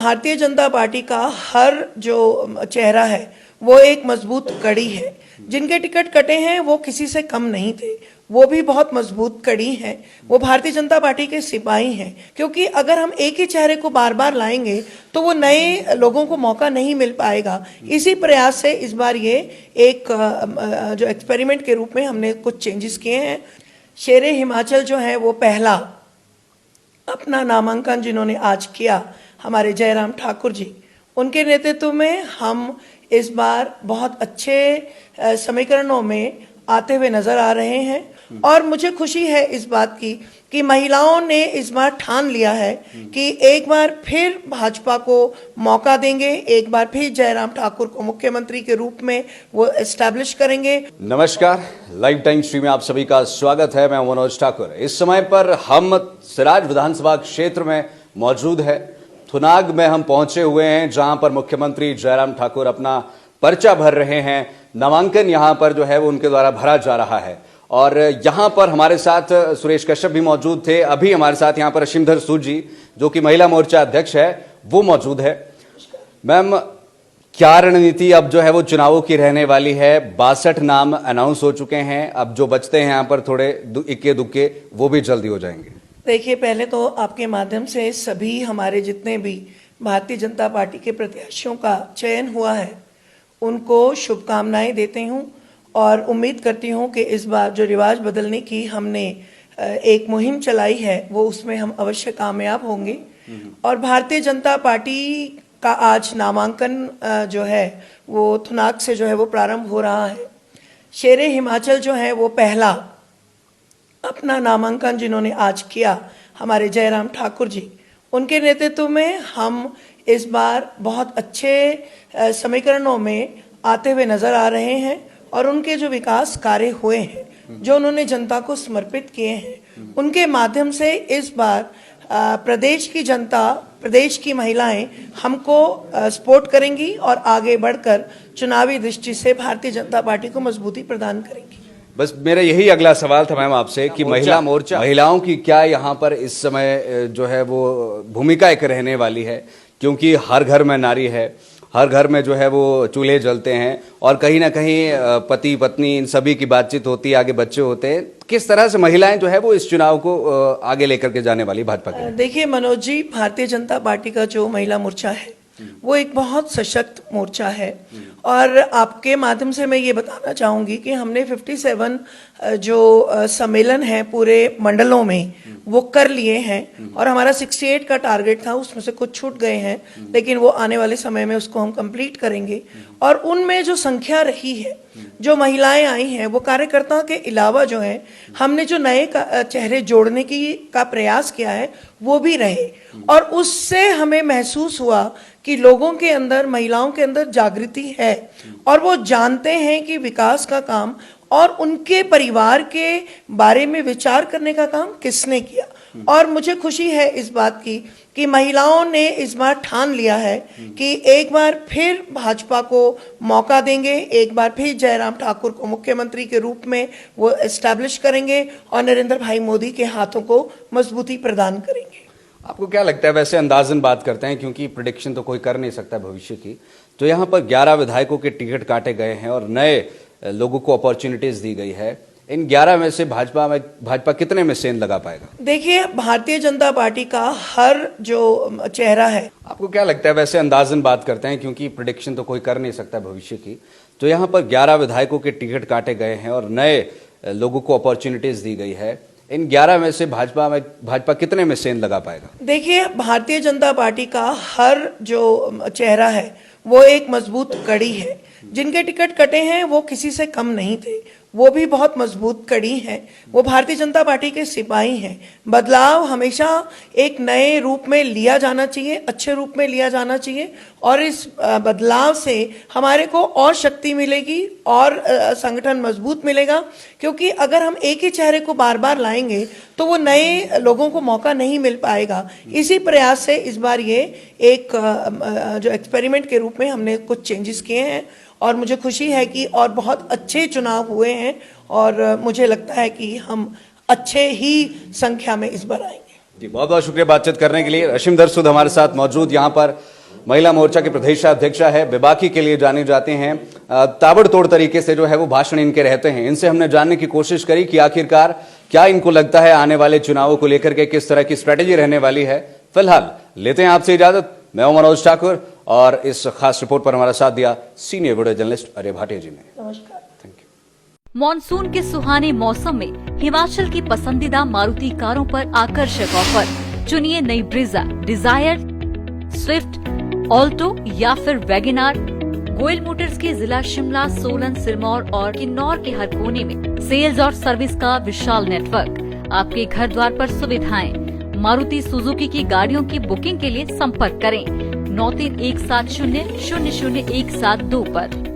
Bharatiya Janata party का हर जो चेहरा है वो एक मजबूत कड़ी है। जिनके टिकट कटे हैं वो किसी से कम नहीं थे, वो भी बहुत मजबूत कड़ी हैं। वो भारतीय जनता पार्टी के सिपाही हैं, क्योंकि अगर हम एक ही चेहरे को बार बार लाएंगे तो वो नए लोगों को मौका नहीं मिल पाएगा। इसी प्रयास से इस बार ये एक जो एक्सपेरिमेंट के रूप में हमने कुछ चेंजेस किए हैं। शेरे हिमाचल जो है वो पहला अपना नामांकन जिन्होंने आज किया, हमारे जयराम ठाकुर जी, उनके नेतृत्व में हम इस बार बहुत अच्छे समीकरणों में आते हुए नजर आ रहे हैं। और मुझे खुशी है इस बात की कि महिलाओं ने इस बार ठान लिया है कि एक बार फिर भाजपा को मौका देंगे, एक बार फिर जयराम ठाकुर को मुख्यमंत्री के रूप में वो एस्टैब्लिश करेंगे। नमस्कार, लाइव टाइम स्ट्रीम में आप सभी का स्वागत है। मैं मनोज ठाकुर। इस समय पर हम सिराज विधानसभा क्षेत्र में मौजूद है। थुनाग में हम पहुंचे हुए हैं, जहां पर मुख्यमंत्री जयराम ठाकुर अपना पर्चा भर रहे हैं। नामांकन यहां पर जो है वो उनके द्वारा भरा जा रहा है। और यहां पर हमारे साथ सुरेश कश्यप भी मौजूद थे। अभी हमारे साथ यहां पर असीमधर सूद जी, जो कि महिला मोर्चा अध्यक्ष है, वो मौजूद है। मैम, क्या रणनीति अब जो है वो चुनावों की रहने वाली है? 62 नाम अनाउंस हो चुके हैं, अब जो बचते हैं यहाँ पर थोड़े इक्के दुक्के, वो भी जल्दी हो जाएंगे। देखिए, पहले तो आपके माध्यम से सभी हमारे जितने भी भारतीय जनता पार्टी के प्रत्याशियों का चयन हुआ है उनको शुभकामनाएं देती हूं और उम्मीद करती हूं कि इस बार जो रिवाज बदलने की हमने एक मुहिम चलाई है वो उसमें हम अवश्य कामयाब होंगे। और भारतीय जनता पार्टी का आज नामांकन जो है वो थुनाग से जो है वो प्रारंभ हो रहा है। शेरे हिमाचल जो है वो पहला अपना नामांकन जिन्होंने आज किया, हमारे जयराम ठाकुर जी, उनके नेतृत्व में हम इस बार बहुत अच्छे समीकरणों में आते हुए नजर आ रहे हैं। और उनके जो विकास कार्य हुए हैं, जो उन्होंने जनता को समर्पित किए हैं, उनके माध्यम से इस बार प्रदेश की जनता, प्रदेश की महिलाएं हमको सपोर्ट करेंगी और आगे बढ़कर चुनावी दृष्टि से भारतीय जनता पार्टी को मजबूती प्रदान करेंगी। बस मेरा यही अगला सवाल था मैम आपसे कि महिलाओं की क्या यहाँ पर इस समय जो है वो भूमिका एक रहने वाली है? क्योंकि हर घर में नारी है, हर घर में जो है वो चूल्हे जलते हैं और कहीं ना कहीं पति पत्नी इन सभी की बातचीत होती है, आगे बच्चे होते हैं। किस तरह से महिलाएं जो है वो इस चुनाव को आगे लेकर के जाने वाली भाजपा के? देखिए मनोज जी, भारतीय जनता पार्टी का जो महिला मोर्चा है वो एक बहुत सशक्त मोर्चा है। और आपके माध्यम से मैं ये बताना चाहूंगी कि हमने 57 जो सम्मेलन है पूरे मंडलों में वो कर लिए हैं और हमारा 68 का टारगेट था, उसमें से कुछ छूट गए हैं, लेकिन वो आने वाले समय में उसको हम कंप्लीट करेंगे। और उनमें जो संख्या रही है, जो महिलाएं आई हैं, वो कार्यकर्ताओं के अलावा जो है हमने जो नए चेहरे जोड़ने का प्रयास किया है वो भी रहे। और उससे हमें महसूस हुआ कि लोगों के अंदर, महिलाओं के अंदर जागृति है और वो जानते हैं कि विकास का काम और उनके परिवार के बारे में विचार करने का काम किसने किया। और मुझे खुशी है इस बात की कि महिलाओं ने इस बार ठान लिया है कि एक बार फिर भाजपा को मौका देंगे, एक बार फिर जयराम ठाकुर को मुख्यमंत्री के रूप में वो एस्टैब्लिश करेंगे और नरेंद्र भाई मोदी के हाथों को मजबूती प्रदान करेंगे। आपको क्या लगता है? वैसे अंदाजन बात करते हैं, क्योंकि प्रेडिक्शन तो कोई कर नहीं सकता भविष्य की। तो यहाँ पर 11 विधायकों के टिकट काटे गए हैं और नए लोगों को अपॉर्चुनिटीज दी गई है। इन 11 में से भाजपा कितने में सेंध लगा पाएगा? देखिए, भारतीय जनता पार्टी का हर जो चेहरा है। आपको क्या लगता है? वैसे अंदाजन बात करते हैं, क्योंकि प्रेडिक्शन तो कोई कर नहीं सकता भविष्य की। तो यहाँ पर 11 विधायकों के टिकट काटे गए हैं और नए लोगों को अपॉर्चुनिटीज दी गई है। इन 11 में से भाजपा कितने में सेंध लगा पाएगा? देखिए, भारतीय जनता पार्टी का हर जो चेहरा है वो एक मजबूत कड़ी है। जिनके टिकट कटे हैं वो किसी से कम नहीं थे, वो भी बहुत मजबूत कड़ी हैं। वो भारतीय जनता पार्टी के सिपाही हैं। बदलाव हमेशा एक नए रूप में लिया जाना चाहिए, अच्छे रूप में लिया जाना चाहिए। और इस बदलाव से हमारे को और शक्ति मिलेगी और संगठन मजबूत मिलेगा। क्योंकि अगर हम एक ही चेहरे को बार बार लाएंगे तो वो नए लोगों को मौका नहीं मिल पाएगा। इसी प्रयास से इस बार ये एक जो एक्सपेरिमेंट के रूप में हमने कुछ चेंजेस किए हैं और मुझे खुशी है कि और बहुत अच्छे चुनाव हुए हैं और मुझे लगता है कि हम अच्छे ही संख्या में इस बार आएंगे। जी, बहुत बहुत शुक्रिया बातचीत करने के लिए। असीमधर सूद हमारे साथ मौजूद यहाँ पर महिला मोर्चा के प्रदेशाध्यक्षा है, बेबाकी के लिए जाने जाते हैं। ताबड़तोड़ तरीके से जो है वो भाषण इनके रहते हैं। इनसे हमने जानने की कोशिश करी कि आखिरकार क्या इनको लगता है आने वाले चुनावों को लेकर के किस तरह की स्ट्रेटेजी रहने वाली है। फिलहाल लेते हैं आपसे इजाजत। मैं हूं मनोज ठाकुर और इस खास रिपोर्ट पर हमारा साथ दिया senior video journalist Ajay Bhatia ji ने। नमस्कार। Thank you. मॉनसून के सुहाने मौसम में हिमाचल की पसंदीदा मारुति कारों पर आकर्षक ऑफर। चुनिए नई ब्रीजा, डिजायर, स्विफ्ट, ऑल्टो या फिर वैगनार। गोयल मोटर्स के जिला शिमला, सोलन, सिरमौर और किन्नौर के हर कोने में सेल्स और सर्विस का विशाल नेटवर्क। आपके घर द्वार पर सुविधाएं। मारुति सुजुकी की गाड़ियों की बुकिंग के लिए संपर्क करें 9317000172 पर।